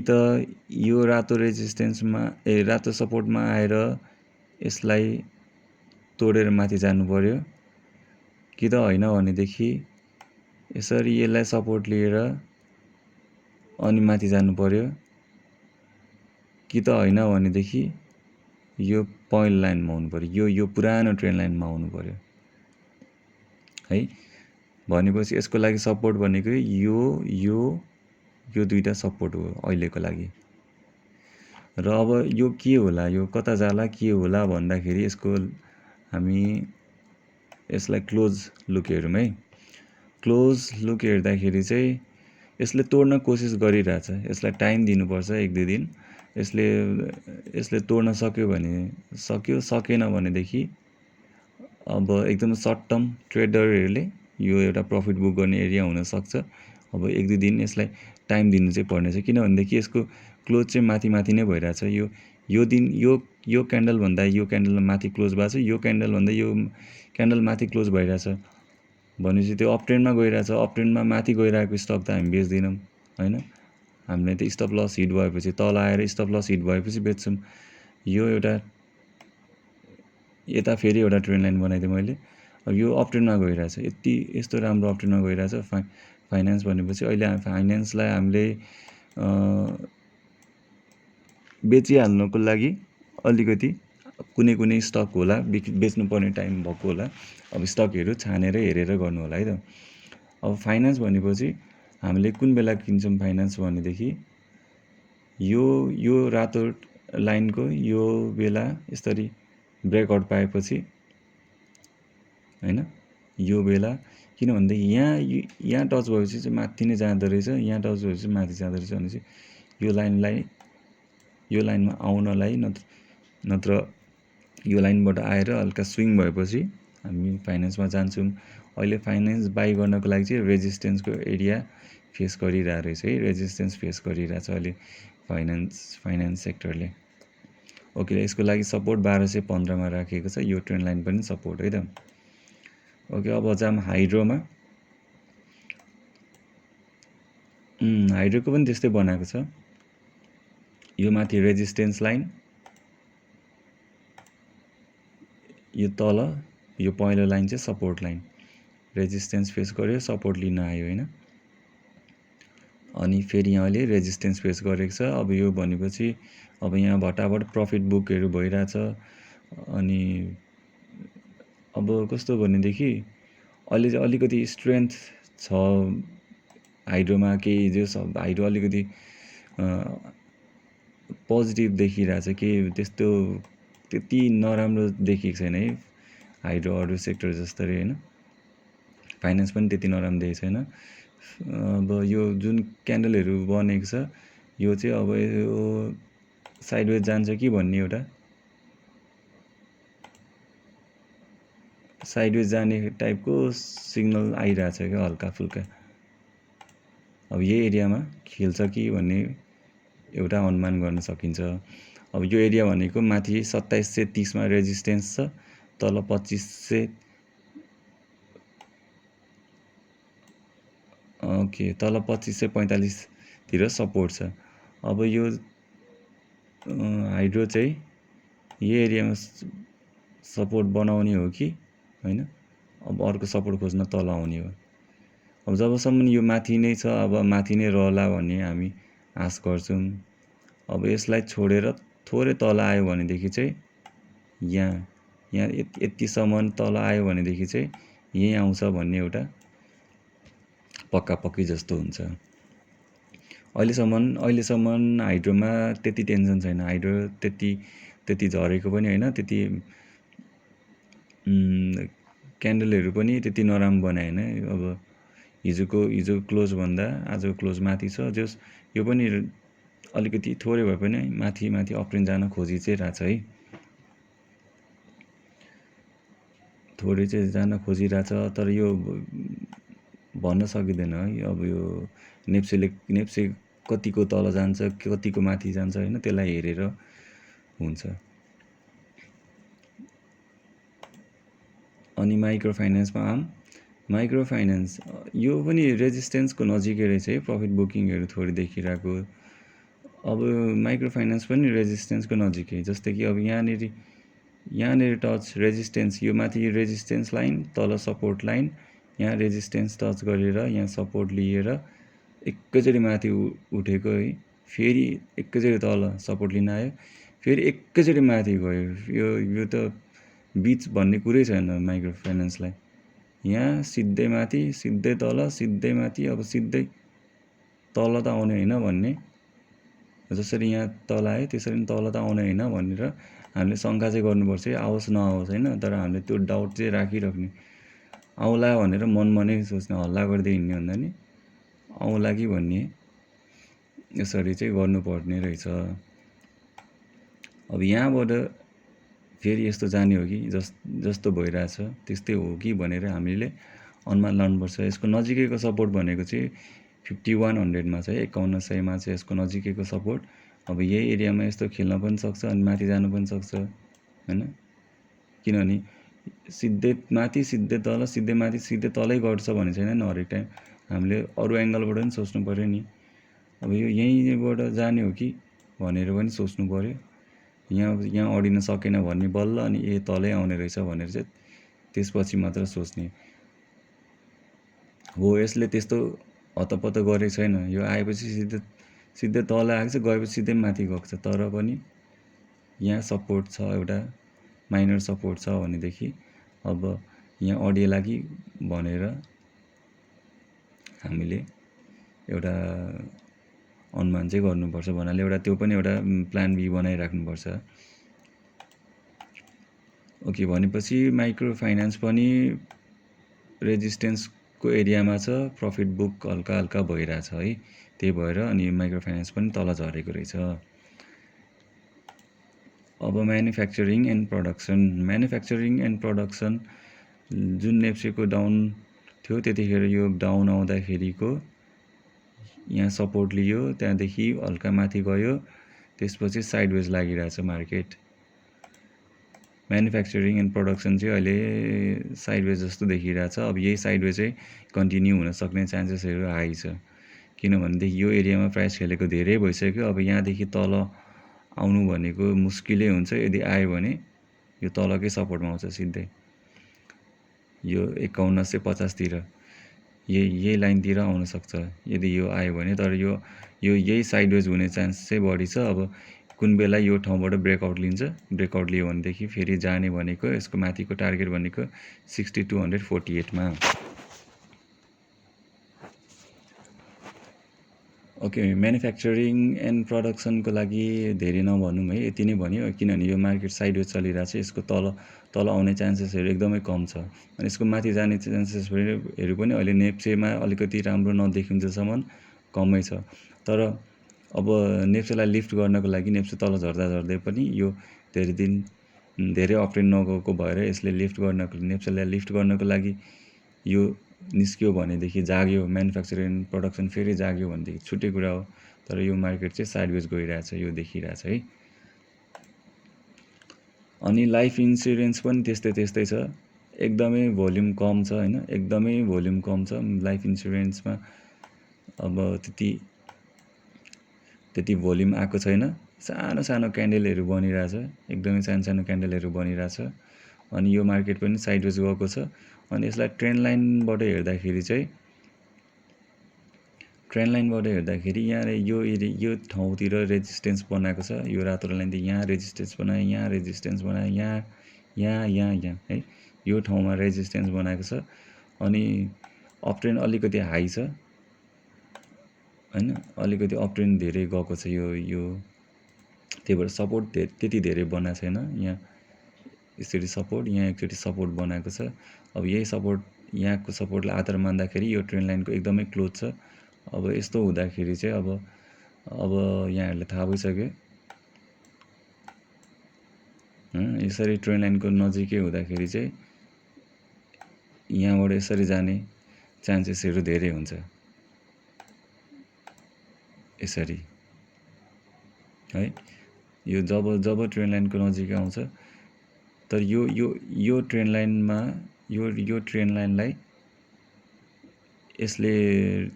त यो रातो रेजिस्टेन्समा रातो सपोर्टमा आएर यसलाई तोडेर माथि जानु पर्यो, कि त होइन भनेदेखि यसरी यसलाई सपोर्ट लिएर अनि माथि जानु पर्यो, कि त होइन भनेदेखि यो पोइन्ट लाइनमा आउनु पर्यो, यो पुरानो ट्रेन्ड लाइनमा आउनु पर्यो है। भनेपछि यसको लागि सपोर्ट भनेको यो दुईवटा सपोर्ट हो अहिलेको लागि। र अब यो के होला, यो कता जाला के होला भन्दाखेरि यसको हामी यसलाई क्लोज लुक हेरौँ है। क्लोज लुक हेर्दाखेरि चाहिँ यसले तोड्न कोसिस गरिरहेछ, यसलाई टाइम दिनुपर्छ 1-2 दिन। यसले तोड्न सक्यो भने सक्यो, सकेन भनेदेखि अब एकदम सर्ट टर्म ट्रेडरहरूले यो एउटा प्रफिट बुक गर्ने एरिया हुनसक्छ। अब 1-2 दिन यसलाई टाइम दिनु चाहिँ पर्नेछ, किनभनेदेखि यसको क्लोज चाहिँ माथि नै भइरहेछ। यो दिन यो क्यान्डलभन्दा यो क्यान्डल माथि क्लोज भएको छ, यो क्यान्डलभन्दा यो क्यान्डल माथि क्लोज भइरहेछ भनेपछि त्यो अपट्रेन्डमा गइरहेछ। अपट्रेन्डमा माथि गइरहेको स्टक त हामी बेच्दैनौँ होइन। हामीले त स्टप लस हिट भएपछि, तल आएर स्टप लस हिट भएपछि बेच्छौँ। यो एउटा यता फेरि एउटा ट्रेन्ड लाइन बनाइदिएँ मैले। अब यो अपट्रेन्डमा गइरहेछ, यस्तो राम्रो अपट्रेन्डमा गइरहेछ फाइनेन्स भनेपछि। अहिले फाइनेन्सलाई हामीले बेचिहाल्नुको लागि अलिकति कुनै स्टक होला बेच्नुपर्ने टाइम भएको होला, अब स्टकहरू छानेर हेरेर गर्नु होला है त। अब फाइनेन्स भनेपछि हामीले कुन बेला किन्छौँ फाइनेन्स भनेदेखि यो रातो लाइनको यो बेला यसरी ब्रेकआउट पाएपछि होइन, यो बेला। किनभनेदेखि यहाँ टच भएपछि चाहिँ माथि नै जाँदो रहेछ, यहाँ टच भएपछि माथि जाँदो रहेछ भनेपछि यो लाइनमा आउनलाई नत्र यो लाइनबाट आएर हल्का स्विङ भएपछि हामी फाइनेन्समा जान्छौँ। अहिले फाइनेन्स बाई गर्नको लागि चाहिँ रेजिस्टेन्सको एरिया फेस गरिरहेको रहेछ है, रेजिस्टेन्स फेस गरिरहेछ अहिले फाइनेन्स सेक्टरले। ओके, यसको लागि सपोर्ट 1215 राखेको छ, यो ट्रेन्ड लाइन पनि सपोर्ट है त। ओके, अब जाम हाइड्रोमा। हाइड्रोको पनि त्यस्तै बनाएको छ। यो माथि रेजिस्टेन्स लाइन, यो तल यो पहिलो लाइन चाहिँ सपोर्ट लाइन। रेजिस्टेन्स फेस गर्यो, सपोर्ट लिन आयो होइन। अनि फेरि यहाँले रेजिस्टेन्स फेस गरेको छ। अब यो भनेपछि अब यहाँ भटाभट प्रफिट बुकहरू भइरहेछ। अनि अब कस्तो भनेदेखि अहिले चाहिँ अलिकति स्ट्रेन्थ छ हाइड्रोमा, केही जो हाइड्रो अलिकति पोजिटिभ देखिरहेछ, केही त्यस्तो त्यति नराम्रो देखिएको छैन है हाइड्रो अरू सेक्टर जस्तै होइन। फाइनेन्स पनि त्यति नराम्रो देखेको छैन। अब यो जुन क्यान्डलहरू बनेको छ यो चाहिँ अब यो साइडवेज जान्छ कि भन्ने एउटा साइडवेज जाने टाइपको सिग्नल आइरहेछ क्या हल्का फुल्का। अब यही एरियामा खेल्छ कि भन्ने एउटा अनुमान गर्न सकिन्छ। अब यो एरिया भनेको माथि 2730 मा रेजिस्टेन्स छ, तल 2500 ओके तल 2545 तिर सपोर्ट छ। अब यो हाइड्रो चाहिँ यो एरियामा सपोर्ट बनाउने हो कि हैन, अब अर्को सपोर्ट खोज्न तल आउने हो। अब जबसम्म यो माथि नै छ अब माथि नै रहला भन्ने हामी आश गर्छौं। अब यसलाई छोडेर थोरै तल आयो भनेदेखि चाहिँ यहाँ यतिसम्म तल आयो भनेदेखि चाहिँ यही आउँछ भन्ने एउटा पक्का जस्तो हुन्छ। अहिलेसम्म हाइड्रोमा त्यति टेन्सन छैन। हाइड्रो त्यति झरेको पनि हैन, त्यति क्यान्डलहरू पनि त्यति नराम्रो बनाएन। अब हिजो क्लोज भन्दा आजको क्लोज माथि छ, जस यो पनि अलिकति थोरै भए पनि माथि अप्रेन जान खोजी चाहिँ रहेछ है। थोरै चाहिँ जान खोजिरहेछ, तर यो भन्न सकिँदैन है। अब यो नेप्से कतिको तल जान्छ कतिको माथि जान्छ हैन, त्यसलाई हेरेर हुन्छ। अनि माइक्रो फाइनेन्समा माइक्रो फाइनेन्स यो पनि रेजिस्टेन्सको नजिकै रहेछ है, प्रफिट बुकिङहरू थोरै देखिरहेको। अब माइक्रो फाइनेन्स पनि रेजिस्टेन्सको नजिकै, जस्तै कि अब यहाँनिर टच रेजिस्टेन्स, यो माथि रेजिस्टेन्स लाइन, तल सपोर्ट लाइन, यहाँ रेजिस्टेन्स टच गरेर यहाँ सपोर्ट लिएर एकैचोटि माथि उठेको है, फेरि एकैचोटि तल सपोर्ट लिन आयो, फेरि एकैचोटि माथि गयो। यो त बीच भन्ने कुरै छैन माइक्रो फाइनेन्सलाई। यहाँ सिधै माथि, सिधै तल, सिधै माथि, अब सिधै तल त आउने हैन भन्ने, जसरी यहाँ तल आयो त्यसरी तल त आउने हैन भनेर हामीले शंका चाहिँ गर्नुपर्छ, आओस् नआओस् हैन। तर हामीले त्यो डाउट चाहिँ राखिराख्ने, आउला भनेर मनमा नै सोच्ने, हल्ला गर्दै हिँड्ने भन्दा नि आउला कि भन्ने यसरी चाहिँ गर्नुपर्ने रहेछ। अब यहाँबाट फेरि यस्तो जाने हो कि जस्तो भइरहेछ त्यस्तै हो कि भनेर हामीले अनुमान लाउनुपर्छ। यसको नजिकैको सपोर्ट भनेको चाहिँ 5100 मा छ, 5100 मा चाहिँ यसको नजिकैको सपोर्ट। अब यही एरियामा यस्तो खेल्न पनि सक्छ अनि माथि जानु पनि सक्छ हैन, किनभने सिधै माथि सिधै तल सिधै माथि सिधै तलै गर्छ भन्ने छैन नि हरेक टाइम। हामीले अरू एंगलबाट पनि सोच्नु पर्यो नि। अब यो यहीँबाट जाने हो कि भनेर पनि सोच्नु पर्यो। यहाँ अडिन सकेन भन्ने बल्ल अनि तलै आउने रहेछ भनेर चाहिँ त्यसपछि मात्र सोच्ने हो। यसले त्यस्तो हतपत गरेको छैन, यो आएपछि सिधै तल आएको छ, गएपछि सिधै माथि गएको छ। तर पनि यहाँ सपोर्ट छ, एउटा माइनर सपोर्ट छ भनेदेखि अब यहाँ अडिएला कि भनेर हामीले एउटा अनुमान चाहिँ गर्नुपर्छ। भन्नाले एउटा त्यो पनि एउटा प्लान बी बनाइराख्नुपर्छ। ओके, भनेपछि माइक्रो फाइनेन्स पनि रेजिस्टेन्सको एरियामा छ, प्रफिट बुक हल्का भइरहेछ है, त्यही भएर अनि माइक्रो फाइनेन्स पनि तल झरेको रहेछ। अब म्यानुफ्याक्चरिङ एन्ड प्रोडक्सन जुन नेप्सेको डाउन थियो त्यतिखेर यो डाउन आउँदाखेरिको यहाँ सपोर्ट लियो, त्यहाँदेखि हल्का माथि गयो, त्यसपछि साइडवेज लागिरहेछ मार्केट। म्यानुफ्याक्चरिङ एन्ड प्रोडक्सन चाहिँ अहिले साइडवेज जस्तो देखिरहेछ। अब यही साइडवेज चाहिँ कन्टिन्यू हुन सक्ने चान्सेसहरू हाई छ, किनभनेदेखि यो एरियामा प्राइस खेलेको धेरै भइसक्यो। अब यहाँदेखि तल आउनु भनेको मुस्किलै हुन्छ। यदि आयो भने यो तलकै सपोर्टमा आउँछ सिधै, यो 5150 तिर यही लाइनतिर आउन सक्छ यदि यो आयो भने। तर यो यही साइडवेज हुने चान्स चाहिँ बढी छ। अब कुन बेला यो ठाउँबाट ब्रेकआउट लिन्छ, ब्रेकआउट लियो भनेदेखि फेरि जाने भनेको यसको माथिको टार्गेट भनेको 6248 मा। ओके, म्यानुफ्याक्चरिङ एन्ड प्रडक्सनको लागि धेरै नभनौँ है, यति नै भन्यो। किनभने यो मार्केट साइडवेज चलिरहेको छ, यसको तल तल आउने चान्सेसहरू एकदमै कम छ। अनि यसको माथि जाने चान्सेसहरू पनि अहिले नेप्सेमा अलिकति राम्रो नदेखिन्जेलसम्म कमै छ। तर अब नेप्सेलाई लिफ्ट गर्नको लागि नेप्से तल झर्दा झर्दै पनि यो धेरै दिन धेरै अपट्रेन्ड नगएको भएर यसले नेप्सेलाई लिफ्ट गर्नको लागि यो निस्क्यो भनेदेखि, जाग्यो, म्यानुफ्याक्चरिङ प्रडक्सन फेरि जाग्यो भनेदेखि छुट्टै कुरा हो। तर यो मार्केट चाहिँ साइडवेज गइरहेछ, यो देखिरहेछ है। अनि लाइफ इन्सुरेन्स पनि त्यस्तै छ, एकदमै भोल्युम कम छ होइन, एकदमै भोल्युम कम छ लाइफ इन्सुरेन्समा। अब त्यति भोल्युम आएको छैन, सानो सानो क्यान्डलहरू बनिरहेछ, एकदमै सानो सानो क्यान्डलहरू बनिरहेछ। अनि यो मार्केट पनि साइडवेज गएको छ। अनि यसलाई ट्रेन्ड लाइनबाट हेर्दाखेरि यहाँ यो ठाउँतिर रेजिस्टेन्स बनाएको छ। यो रातो लाइनले यहाँ रेजिस्टेन्स बनायो, यहाँ रेजिस्टेन्स बनायो, यहाँ है, यो ठाउँमा रेजिस्टेन्स बनाएको छ। अनि अपट्रेन्ड अलिकति हाई छ होइन, अलिकति अपट्रेन्ड धेरै गएको छ यो त्यही भएर सपोर्ट त्यति धेरै बनाएको छैन। यहाँ यसरी सपोर्ट, यहाँ एकचोटि सपोर्ट बनाएको छ। अब यही सपोर्ट, यहाँको सपोर्टलाई आधार मान्दाखेरि यो ट्रेन्ड लाइनको एकदमै क्लोज छ। अब यस्तो हुँदाखेरि चाहिँ अब यहाँहरूलाई थाहा भइसक्यो, यसरी ट्रेन्ड लाइनको नजिकै हुँदाखेरि चाहिँ यहाँबाट यसरी जाने चान्सेसहरू धेरै हुन्छ, यसरी है। यो जब ट्रेन्ड लाइनको नजिकै आउँछ, तर यो ट्रेन्ड लाइनमा यो ट्रेन्ड लाइनलाई यसले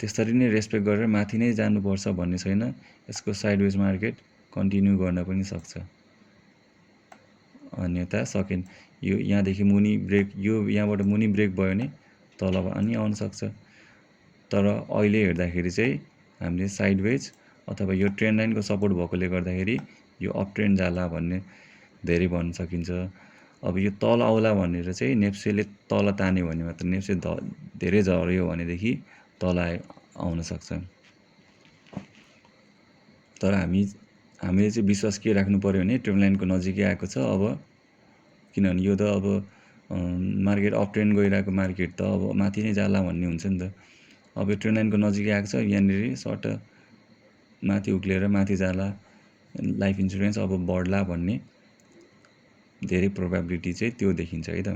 त्यसरी नै रेस्पेक्ट गरेर माथि नै जानुपर्छ भन्ने छैन। यसको साइडवेज मार्केट कन्टिन्यू गर्न पनि सक्छ। अन्यथा सकेन, यो यहाँदेखि मुनि ब्रेक, यो यहाँबाट मुनि ब्रेक भयो भने तल पनि आउन सक्छ। तर अहिले हेर्दाखेरि चाहिँ हामीले साइडवेज अथवा यो ट्रेन्ड लाइनको सपोर्ट भएकोले गर्दाखेरि यो अप ट्रेन्ड जाला भन्ने धेरै भन्न सकिन्छ। अब यो तल आउला भनेर चाहिँ नेप्सेले तल तान्यो भने मात्र, नेप्से धेरै झऱ्यो भनेदेखि तल आउन सक्छ। तर हामीले चाहिँ विश्वास के राख्नु पऱ्यो भने ट्रेन्ड लाइनको नजिकै आएको छ। अब किनभने यो त अब मार्केट अप ट्रेन्ड गइरहेको मार्केट त अब माथि नै जाला भन्ने हुन्छ नि त। अब यो ट्रेन्ड लाइनको नजिकै आएको छ, यहाँनिर सर्ट माथि उक्लिएर माथि जाला, लाइफ इन्सुरेन्स अब बढ्ला भन्ने धेरै प्रोबेबिलिटी चाहिँ त्यो देखिन्छ है त।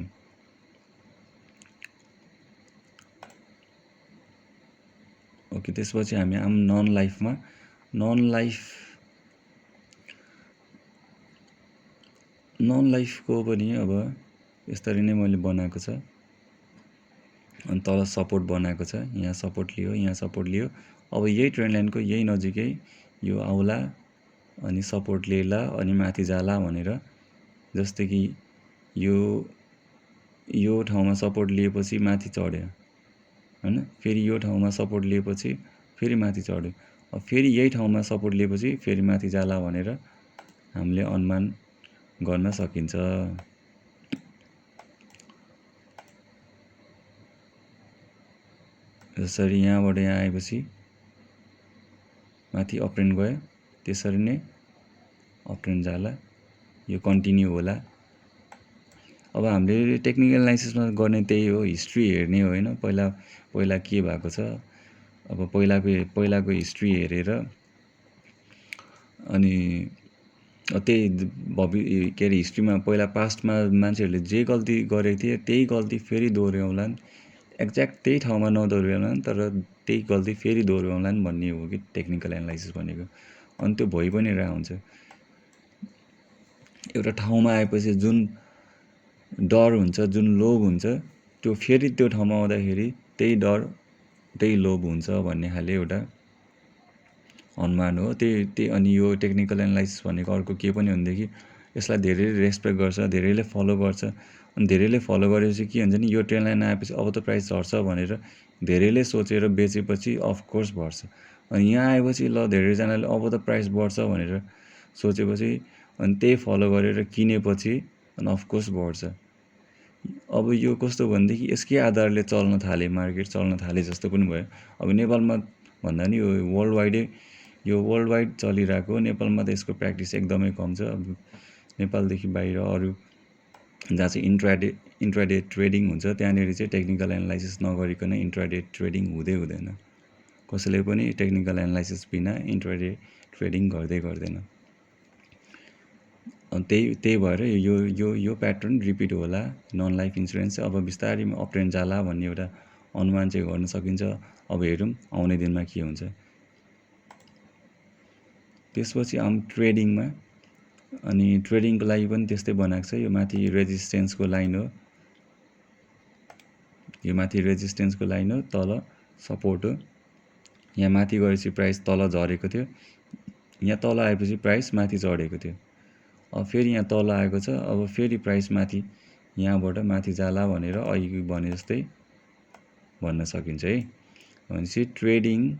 ओके, त्यसपछि हामी नन लाइफमा, नन लाइफको पनि अब यसरी नै मैले बनाएको छ। अनि तल सपोर्ट बनाएको छ, यहाँ सपोर्ट लियो, यहाँ सपोर्ट लियो। अब यही ट्रेन्ड लाइनको यही नजिकै यो आउला, अनि सपोर्ट लिएला, अनि माथि जाला भनेर। जस्तै कि यो ठाउँमा सपोर्ट लिएपछि माथि चढ्यो होइन, फेरि यो ठाउँमा सपोर्ट लिएपछि फेरि माथि चढ्यो। अब फेरि यही ठाउँमा सपोर्ट लिएपछि फेरि माथि जाला भनेर हामीले अनुमान गर्न सकिन्छ। जसरी यहाँबाट यहाँ आएपछि माथि अपट्रेन्ड गयो, त्यसरी नै अपट्रेन्ड जाला, यो कन्टिन्यू होला। अब हामीले टेक्निकल एनालाइसिसमा गर्ने त्यही हो, हिस्ट्री हेर्ने हो होइन, पहिला के भएको छ। अब पहिलाको हिस्ट्री हेरेर अनि त्यही के अरे हिस्ट्रीमा पहिला पास्टमा मान्छेहरूले जे गल्ती गरेको थिए त्यही गल्ती फेरि दोहोऱ्याउलान्, एक्ज्याक्ट त्यही ठाउँमा नदोहोऱ्याउलान् तर त्यही गल्ती फेरि दोहोऱ्याउलान् भन्ने हो कि टेक्निकल एनालाइसिस भनेको। अनि त्यो भइ पनि रहेको हुन्छ। एउटा ठाउँमा आएपछि जुन डर हुन्छ, जुन लोभ हुन्छ, त्यो फेरि त्यो ठाउँमा आउँदाखेरि त्यही डर त्यही लोभ हुन्छ भन्ने खाले एउटा अनुमान हो। त्यही अनि यो टेक्निकल एनालाइसिस भनेको अर्को के पनि भनेदेखि यसलाई धेरैले रेस्पेक्ट गर्छ, धेरैले फलो गर्छ। अनि धेरैले फलो गरेपछि के हुन्छ नि, यो ट्रेन्ड लाइन आएपछि अब त प्राइस झर्छ भनेर धेरैले सोचेर बेचेपछि अफकोर्स बढ्छ। अनि यहाँ आएपछि ल धेरैजनाले अब त प्राइस बढ्छ भनेर सोचेपछि अनि त्यही फलो गरेर किनेपछि अनि अफकोर्स बढ्छ। अब यो कस्तो भनेदेखि यसकै आधारले चल्न थाले, मार्केट चल्न थाले जस्तो पनि भयो। अब नेपालमा भन्दा नि यो वर्ल्ड वाइड चलिरहेको, नेपालमा त यसको प्र्याक्टिस एकदमै कम छ। अब नेपालदेखि बाहिर अरू जहाँ चाहिँ इन्ट्राडे ट्रेडिङ हुन्छ त्यहाँनिर चाहिँ टेक्निकल एनालाइसिस नगरिकन इन्ट्राडे ट्रेडिङ हुँदैन। कसैले पनि टेक्निकल एनालाइसिस बिना इन्ट्राडे ट्रेडिङ गर्दैन। त्यही भएर यो प्याटर्न रिपिट होला। नन लाइफ इन्सुरेन्स अब बिस्तारै अपट्रेन्ड जाला भन्ने एउटा अनुमान चाहिँ गर्न सकिन्छ। अब हेरौँ आउने दिनमा के हुन्छ। त्यसपछि ट्रेडिङमा, अनि ट्रेडिङको लागि पनि त्यस्तै बनाएको छ। यो माथि रेजिस्टेन्सको लाइन हो, तल सपोर्ट हो। यहाँ माथि गएपछि प्राइस तल झरेको थियो, यहाँ तल आएपछि प्राइस माथि चढेको थियो। अब फेरि यहाँ तल आएको छ, अब फेरि प्राइस माथि, यहाँबाट माथि जाला भनेर अघि भने जस्तै भन्न सकिन्छ है। भनेपछि ट्रेडिङ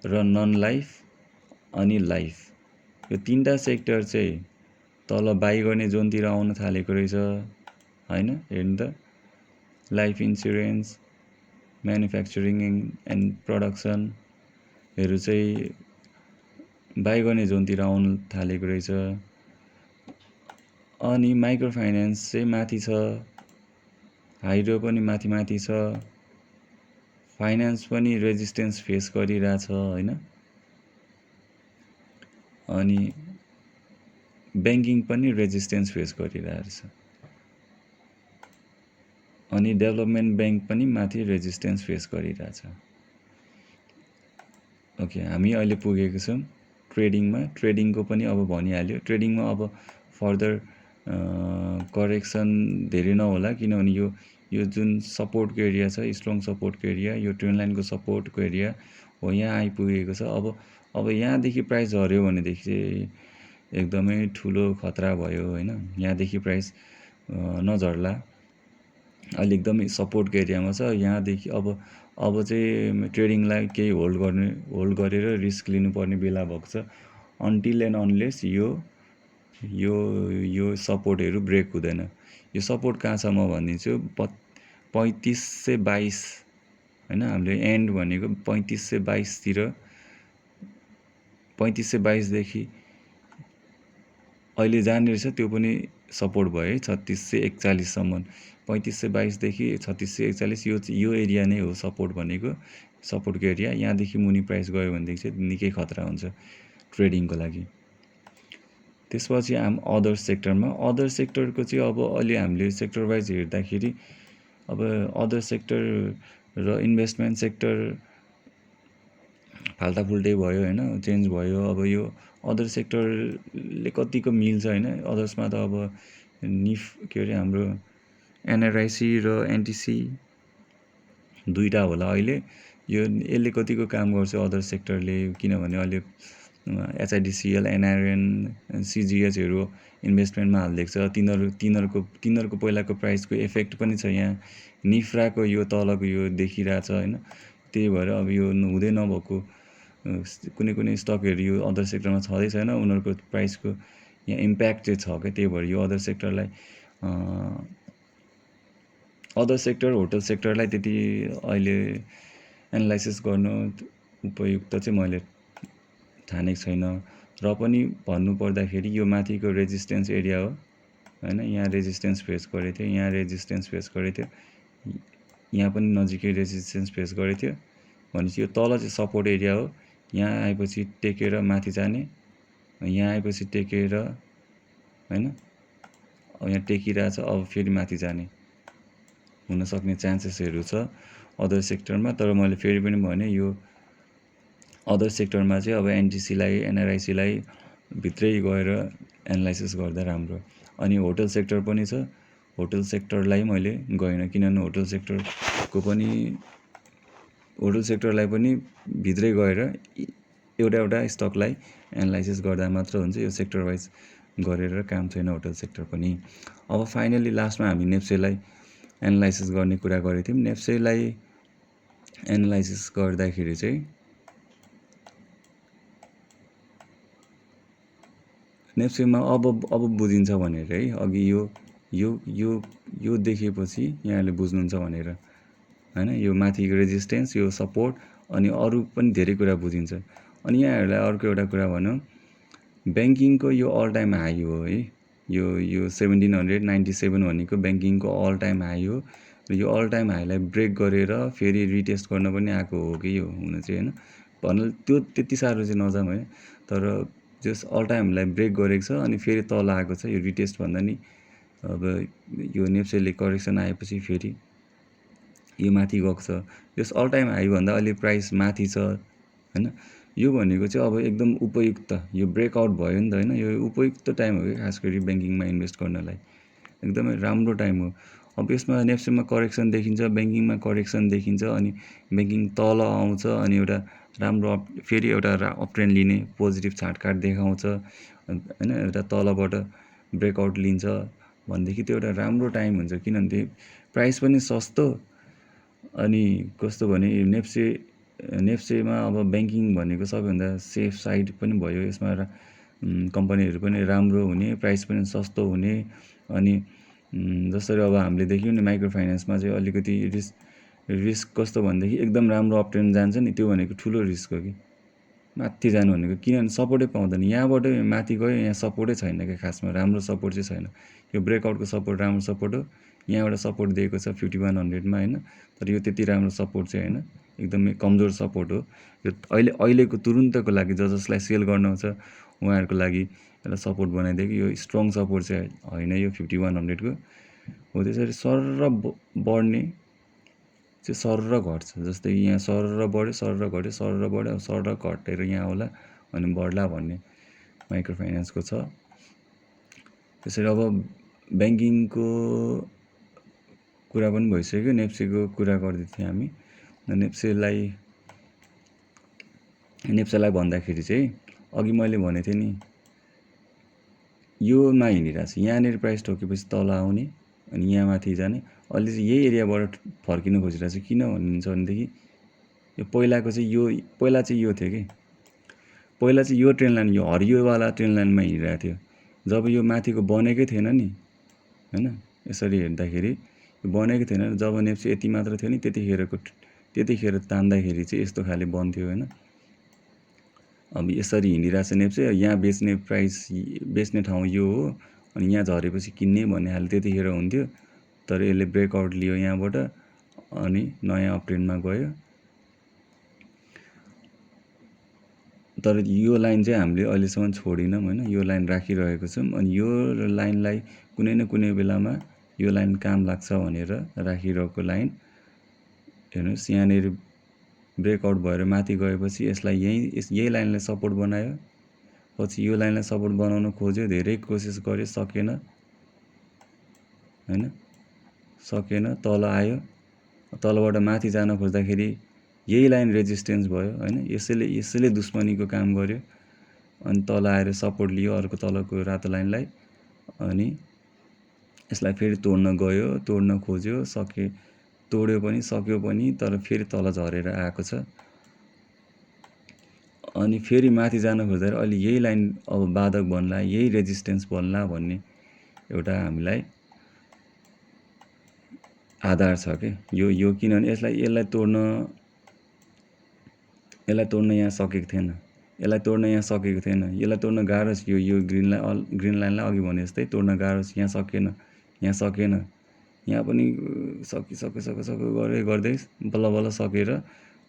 र नन लाइफ अनि लाइफ, यो तीनटा सेक्टर चाहिँ तल बाई गर्ने जोनतिर आउन थालेको रहेछ हैन। हेर्नु त, लाइफ इन्सुरेन्स, म्यानुफ्याक्चरिङ एन्ड प्रडक्सनहरू चाहिँ बाई गर्ने जोनतिर आउन थालेको रहेछ। अनि माइक्रो फाइनेन्स चाहिँ माथि छ, हाइड्रो पनि माथि छ, फाइनेन्स पनि रेजिस्टेन्स फेस गरिरहेछ हैन। अनि ब्याङ्किङ पनि रेजिस्टेन्स फेस गरिरहेछ। अनि डेभलपमेन्ट ब्याङ्क पनि माथि रेजिस्टेन्स फेस गरिरहेछ। ओके, हामी अहिले पुगेको छौँ ट्रेडिङमा। ट्रेडिङको पनि अब भनिहाल्यो। ट्रेडिङमा अब फर्दर करेक्सन धेरै नहोला, किनभने यो जुन सपोर्टको एरिया छ, स्ट्रङ सपोर्टको एरिया, यो ट्रेन्ड लाइनको सपोर्टको एरिया हो, यहाँ आइपुगेको छ। अब यहाँदेखि प्राइस झऱ्यो भनेदेखि चाहिँ एकदमै ठुलो खतरा भयो हैन। यहाँदेखि प्राइस नझर्ला, अहिले एकदमै सपोर्टको एरियामा छ। यहाँदेखि अब चाहिँ ट्रेडिङलाई केही होल्ड गरेर रिस्क लिनुपर्ने बेला भएको छ। अन्टिल एन्ड अनलेस यो सपोर्टहरू ब्रेक हुँदैन। यो सपोर्ट कहाँ छ म भनिदिन्छु, 3522 हैन। हामीले एन्ड भनेको 3522 तिर, 3522 देखि अहिले जाने रहेछ, त्यो पनि सपोर्ट भयो है 3641 सम्म। 3522 देखि 3641 यो एरिया नै हो सपोर्ट भनेको, सपोर्टको एरिया। यहाँदेखि मुनि प्राइस गयो भनेदेखि चाहिँ निकै खतरा हुन्छ ट्रेडिङको लागि। त्यसपछि अदर सेक्टरको चाहिँ अब अहिले हामीले सेक्टर वाइज हेर्दाखेरि अब अदर सेक्टर र इन्भेस्टमेन्ट सेक्टर फाल्टाफुल्टै भयो हैन, चेन्ज भयो। अब यो अदर सेक्टरले कतिको मिल्छ हैन। अदर्समा त अब के अरे हाम्रो एनआरआइसी र एनटिसी दुईटा होला अहिले। यसले कतिको काम गर्छ अदर सेक्टरले, किनभने अहिले एचआइडिसिएल, एनआरएन, सिजिएचहरू इन्भेस्टमेन्टमा हालिदिएको छ। तिनीहरूको पहिलाको प्राइसको इफेक्ट पनि छ यहाँ। निफ्राको यो तलको यो देखिरहेछ हैन। त्यही भएर अब यो हुँदै नभएको कुनै स्टकहरू यो अदर सेक्टरमा छँदै छैन, उनीहरूको प्राइसको यहाँ इम्प्याक्ट चाहिँ छ क्या। त्यही भएर यो अदर सेक्टर होटल सेक्टरलाई त्यति अहिले एनालाइसिस गर्नु उपयुक्त चाहिँ मैले ठानेको छैन। र पनि भन्नुपर्दाखेरि यो माथिको रेजिस्टेन्स एरिया हो हैन। यहाँ रेजिस्टेन्स फेस गरेको थियो, यहाँ रेजिस्टेन्स फेस गरेको थियो, यहाँ पनि नजिकै रेजिस्टेन्स फेस गरेको थियो। भनेपछि यो तल चाहिँ सपोर्ट एरिया हो। यहाँ आएपछि टेकेर माथि जाने, यहाँ आएपछि टेकेर हैन, अब यहाँ टेकिरहेछ, अब फेरि माथि जाने हुन सक्ने चान्सेसहरू छ अदर सेक्टरमा। तर मैले फेरि पनि भने यो अदर सेक्टरमा चाहिँ अब एनटिसीलाई, एनआरआइसीलाई भित्रै गएर एनालाइसिस गर्दा राम्रो। अनि होटल सेक्टर पनि छ, होटल सेक्टरलाई मैले गएन, किनभने होटल सेक्टरलाई पनि भित्रै गएर एउटा स्टकलाई एनालाइसिस गर्दा मात्र हुन्छ। यो सेक्टर वाइज गरेर काम छैन होटल सेक्टर पनि। अब फाइनली लास्टमा हामी नेप्सेलाई एनालाइसिस गर्ने कुरा गरेको थियौँ। नेप्सेलाई एनालाइसिस गर्दाखेरि चाहिँ नेप्सेमा अब बुझिन्छ भनेर है। अघि यो देखेपछि यहाँले बुझ्नुहुन्छ भनेर हैन। यो माथिको रेजिस्टेन्स, यो सपोर्ट, अनि अरू पनि धेरै कुरा बुझिन्छ। अनि यहाँहरूलाई अर्को एउटा कुरा भनौँ, ब्याङ्किङको यो अल टाइम हाई हो है, यो 1797 भनेको ब्याङ्किङको अल टाइम हाई हो। र यो अल टाइम हाईलाई ब्रेक गरेर फेरि रिटेस्ट गर्न पनि आएको हो कि यो हुन चाहिँ, होइन भन्नु त्यो त्यति साह्रो चाहिँ नजाऊँ है, तर जस अल टाइमलाई ब्रेक गरेको छ अनि फेरि तल आएको छ। यो रिटेस्ट भन्दा नि अब यो नेप्सेले करेक्सन आएपछि फेरि यो माथि गएको छ। यस अल टाइम हाईभन्दा अलि प्राइस माथि छ, होइन। यो भनेको चाहिँ अब एकदम उपयुक्त, यो ब्रेकआउट भयो नि त, होइन। यो उपयुक्त टाइम हो कि खास गरी ब्याङ्किङमा इन्भेस्ट गर्नलाई एकदमै राम्रो टाइम हो। अब यसमा नेप्सेमा करेक्सन देखिन्छ, ब्याङ्किङमा करेक्सन देखिन्छ, अनि ब्याङ्किङ तल आउँछ, अनि एउटा राम्रो फेरि एउटा अप ट्रेन्ड लिने पोजिटिभ छाँटकाट देखाउँछ, होइन। एउटा तलबाट ब्रेकआउट लिन्छ भनेदेखि त्यो एउटा राम्रो टाइम हुन्छ, किनभने त्यो प्राइस पनि सस्तो। अनि कस्तो भने नेप्सेमा अब ब्याङ्किङ भनेको सबैभन्दा सेफ साइड पनि भयो। यसमा कम्पनीहरू पनि राम्रो हुने, प्राइस पनि सस्तो हुने। अनि जसरी अब हामीले देख्यौँ नि माइक्रो फाइनेन्समा चाहिँ अलिकति रिस्क कस्तो भनेदेखि एकदम राम्रो अप ट्रेन्ड जान्छ नि, त्यो भनेको ठुलो रिस्क हो कि माथि जानु भनेको, किनभने सपोर्टै पाउँदैन। यहाँबाटै माथि गयो, यहाँ सपोर्टै छैन क्या, खासमा राम्रो सपोर्ट चाहिँ छैन। यो ब्रेकआउटको सपोर्ट राम्रो सपोर्ट हो, यहाँबाट सपोर्ट दिएको छ 5100मा, होइन। तर यो त्यति राम्रो सपोर्ट चाहिँ होइन, एकदमै कमजोर सपोर्ट हो यो। अहिलेको तुरुन्तको लागि जसलाई सेल गर्न छ उहाँहरूको लागि एउटा सपोर्ट बनाइदिएको, यो स्ट्रङ सपोर्ट चाहिँ होइन यो 5100को हो। त्यसरी सरर बढ्ने चाहिँ सरर घट्छ, जस्तै यहाँ सरर बढ्यो, सरर घट्यो, सरर बढ्यो, सरर घटेर यहाँ होला अनि बढ्ला भन्ने माइक्रो फाइनेन्सको छ। त्यसरी अब ब्याङ्किङको कुरा पनि भइसक्यो, नेप्सेको कुरा गर्दै थियौँ हामी। नेप्सेलाई भन्दाखेरि चाहिँ अघि मैले भनेको थिएँ नि, योमा हिँडिरहेको छ, यहाँनिर प्राइस ठोकेपछि तल आउने अनि यहाँ माथि जाने। अहिले चाहिँ यही एरियाबाट फर्किनु खोजिरहेको छ। किन भन्नुहुन्छ भनेदेखि यो पहिलाको चाहिँ पहिला चाहिँ यो थियो कि, पहिला चाहिँ यो ट्रेन लाइन, यो हरियोवाला ट्रेन लाइनमा हिँडिरहेको थियो। जब यो माथिको बनेकै थिएन नि, होइन, यसरी हेर्दाखेरि यो बनेकै थिएन। जब नेप्से यति मात्र थियो नि, त्यतिखेर तान्दाखेरि चाहिँ यस्तो खाले बन्थ्यो, होइन। अब यसरी हिँडिरहेको छ नेप्से, यहाँ बेच्ने ठाउँ यो हो, अनि यहाँ झरेपछि किन्ने भन्ने खाले त्यतिखेर हुन्थ्यो। तर यसले ब्रेकआउट लियो यहाँबाट अनि नयाँ अप ट्रेन्डमा गयो। तर यो लाइन चाहिँ हामीले अहिलेसम्म छोडेनौँ, होइन। यो लाइन राखिरहेको छौँ, अनि यो लाइनलाई कुनै न कुनै बेलामा यो लाइन काम लाग्छ भनेर राखिरहेको लाइन। हेर्नुहोस्, यहाँनिर ब्रेकआउट भएर माथि गएपछि यसलाई यही लाइनलाई सपोर्ट बनायो। पछि यो लाइनलाई सपोर्ट बनाउन खोज्यो, धेरै कोसिस गर्यो, सकेन, होइन, सकेन, तल आयो। तलबाट माथि जान खोज्दाखेरि यही लाइन रेजिस्टेन्स भयो, होइन। यसैले दुश्मनीको काम गर्यो, अनि तल आएर सपोर्ट लियो अर्को तलको रातो लाइनलाई, अनि यसलाई फेरि तोड्न गयो, तोड्न खोज्यो, तोड्यो पनि, सक्यो पनि, तर फेरि तल झरेर आएको छ। अनि फेरि माथि जान खोज्दाखेरि अहिले यही लाइन अब बाधक बन्ला, यही रेजिस्टेन्स बन्ला भन्ने एउटा हामीलाई आधार छ कि यो किनभने यसलाई तोड्न यहाँ सकेको थिएन, यसलाई तोड्न गाह्रो छ। यो ग्रिन लाइनलाई अघि भने जस्तै तोड्न गाह्रो छ, यहाँ सकेन, यहाँ पनि सक्यो गर्दै बल्ल सकेर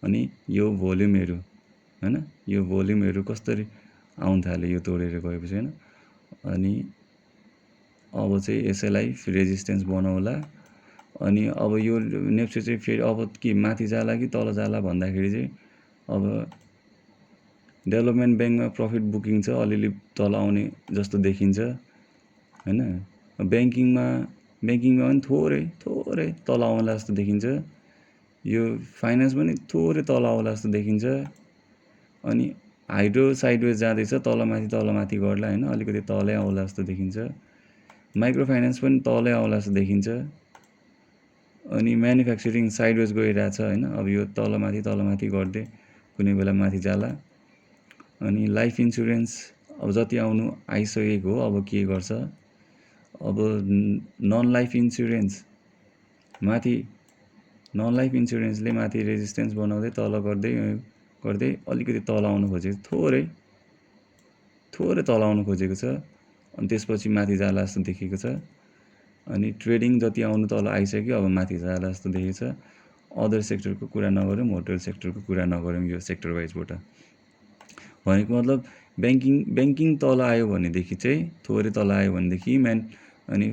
अनि यो भोल्युमहरू, होइन, यो भोल्युमहरू कसरी आउन थाल्यो यो तोडेर गएपछि, होइन। अनि अब चाहिँ यसैलाई रेजिस्टेन्स बनाउला। अनि अब यो नेप्से चाहिँ फेरि अब के माथि जाला कि तल जाला भन्दाखेरि चाहिँ अब डेभलपमेन्ट ब्याङ्कमा प्रफिट बुकिङ छ, अलिअलि तल आउने जस्तो देखिन्छ, होइन। ब्याङ्किङमा पनि थोरै तल आउला जस्तो देखिन्छ। यो फाइनेन्स पनि थोरै तल आउला जस्तो देखिन्छ। अनि हाइड्रो साइडवेज जाँदैछ, तलमाथि गर्ला, होइन, अलिकति तलै आउला जस्तो देखिन्छ। माइक्रो फाइनेन्स पनि तलै आउला जस्तो देखिन्छ। अनि म्यानुफ्याक्चरिङ साइडवेज गइरहेछ, होइन। अब यो तलमाथि गर्दै कुनै बेला माथि जाला। अनि लाइफ इन्सुरेन्स अब जति आउनु आइसकेको हो, अब के गर्छ। अब नन लाइफ इन्सुरेन्स माथि नन लाइफ इन्सुरेन्सले माथि रेजिस्टेन्स बनाउँदै तल गर्दै गर्दै अलिकति तल आउनु खोजेको थोरै तल आउनु खोजेको छ। अनि त्यसपछि माथि जाला जस्तो देखिएको छ। अनि ट्रेडिङ जति आउनु तल आइसक्यो, अब माथि जाला जस्तो देखिएको छ। अदर सेक्टरको कुरा नगरौँ, होटल सेक्टरको कुरा नगरौँ यो सेक्टर वाइजबाट। भनेको मतलब ब्याङ्किङ तल आयो भनेदेखि चाहिँ, थोरै तल आयो भनेदेखि अनि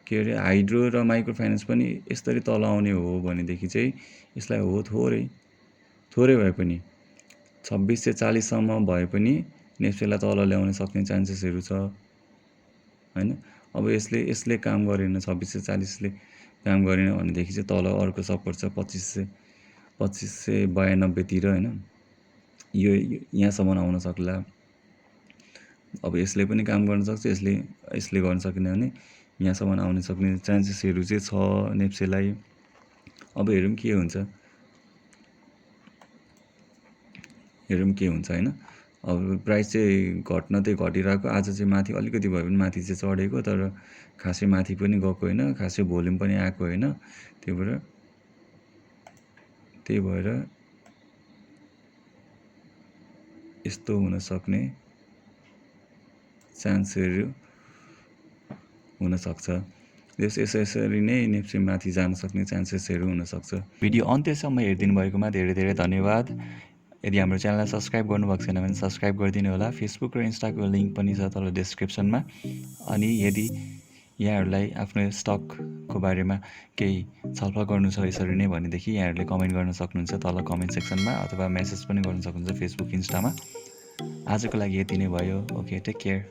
के अरे हाइड्रो र माइक्रो फाइनेन्स पनि यसरी तल आउने हो भनेदेखि चाहिँ यसलाई हो थोरै भए पनि 2640 सम्म भए पनि नेप्सेलाई तल ल्याउन सक्ने चान्सेसहरू छ हैन। अब यसले काम गरेन, 2640ले काम गरेन भनेदेखि चाहिँ तल अर्को सपोर्ट छ 2592 तिर हैन। यो यहाँसम्म आउन सक्ला। अब यसले पनि काम गर्न सक्छ, यसले गर्न सकेन भने यहाँसम्म आउन सक्ने चान्सेसहरू चाहिँ छ नेप्सेलाई। अब हेरौँ के हुन्छ हैन। अब प्राइस चाहिँ घट्न चाहिँ घटिरहेको, आज चाहिँ माथि अलिकति भए पनि माथि चाहिँ चढेको, तर खासै माथि पनि गएको होइन, खासै भोल्युम पनि आएको होइन। त्यही भएर यस्तो हुन सक्ने चान्सहरू हुन सक्छ। यसरी नै नेप्से माथि जान सक्ने चान्सेसहरू हुन सक्छ। भिडियो अन्त्यसम्म हेरिदिनु भएकोमा धेरै धेरै धन्यवाद। यदि हाम्रो च्यानललाई सब्सक्राइब गर्नुभएको छैन भने सब्सक्राइब गरिदिनु होला। फेसबुक र इन्स्टाको लिङ्क पनि छ तल डिस्क्रिप्सनमा। अनि यदि यहाँहरूलाई आफ्नो स्टकको बारेमा केही छलफल गर्नु छ यसरी नै भनेदेखि यहाँहरूले कमेन्ट गर्न सक्नुहुन्छ तल कमेन्ट सेक्सनमा, अथवा मेसेज पनि गर्न सक्नुहुन्छ फेसबुक इन्स्टामा। आजको लागि यति नै भयो। Okay, take care.